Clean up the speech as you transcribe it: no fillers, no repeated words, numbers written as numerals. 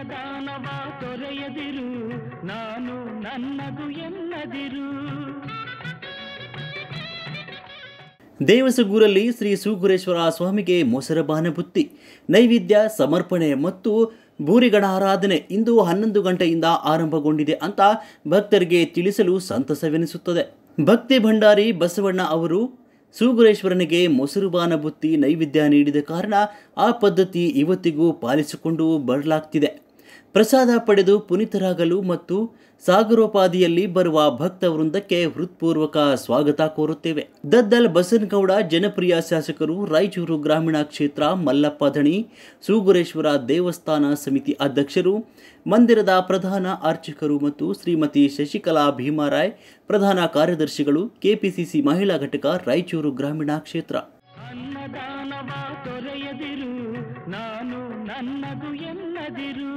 ಅನ್ನದಾನವ ತೊರೆಯದಿರು, ನಾನು ನನ್ನದು ಎನ್ನದಿರು. ದೇವಸಗೂರಲ್ಲಿ ಶ್ರೀ ಸೂಗುರೇಶ್ವರ ಸ್ವಾಮಿಗೆ ಮೊಸರಬಾನ ಬುತ್ತಿ, ನೈವೇದ್ಯ ಸಮರ್ಪಣೆ ಮತ್ತು ಬೂರಿಗಣ ಆರಾಧನೆ ಇಂದು 11 ಗಂಟೆಯಿಂದ ಆರಂಭಗೊಂಡಿದೆ ಅಂತ ಭಕ್ತರಿಗೆ ತಿಳಿಸಲು ಸಂತಸವೆನಿಸುತ್ತದೆ. ಭಕ್ತಿ ಭಂಡಾರಿ ಬಸವಣ್ಣ ಅವರು ಸೂಗುರೇಶ್ವರನಿಗೆ ಮೊಸರುಬಾನ ಬುತ್ತಿ ನೈವೇದ್ಯ ನೀಡಿದ ಕಾರಣ ಆ ಪದ್ಧತಿ ಇವತ್ತಿಗೂ ಪಾಲಿಸಿಕೊಂಡು ಬರಲಾಗ್ತಿದೆ. ಪ್ರಸಾದ ಪಡೆದು ಪುನೀತರಾಗಲು ಮತ್ತು ಸಾಗರೋಪಾದಿಯಲ್ಲಿ ಬರುವ ಭಕ್ತ ವೃಂದಕ್ಕೆ ಹೃತ್ಪೂರ್ವಕ ಸ್ವಾಗತ ಕೋರುತ್ತೇವೆ. ದದ್ದಲ್ ಬಸನಗೌಡ ಜನಪ್ರಿಯ ಶಾಸಕರು, ರಾಯಚೂರು ಗ್ರಾಮೀಣ ಕ್ಷೇತ್ರ ಮಲ್ಲಪ್ಪ ದಣಿ, ಸೂಗುರೇಶ್ವರ ದೇವಸ್ಥಾನ ಸಮಿತಿ ಅಧ್ಯಕ್ಷರು, ಮಂದಿರದ ಪ್ರಧಾನ ಅರ್ಚಕರು ಮತ್ತು ಶ್ರೀಮತಿ ಶಶಿಕಲಾ ಭೀಮಾರಾಯ್ ಪ್ರಧಾನ ಕಾರ್ಯದರ್ಶಿಗಳು, ಕೆಪಿಸಿಸಿ ಮಹಿಳಾ ಘಟಕ ರಾಯಚೂರು ಗ್ರಾಮೀಣ ಕ್ಷೇತ್ರ. ಅನ್ನದಾನವ ತೊರೆಯದಿರು, ನಾನು ನನ್ನದು ಎನ್ನದಿರು.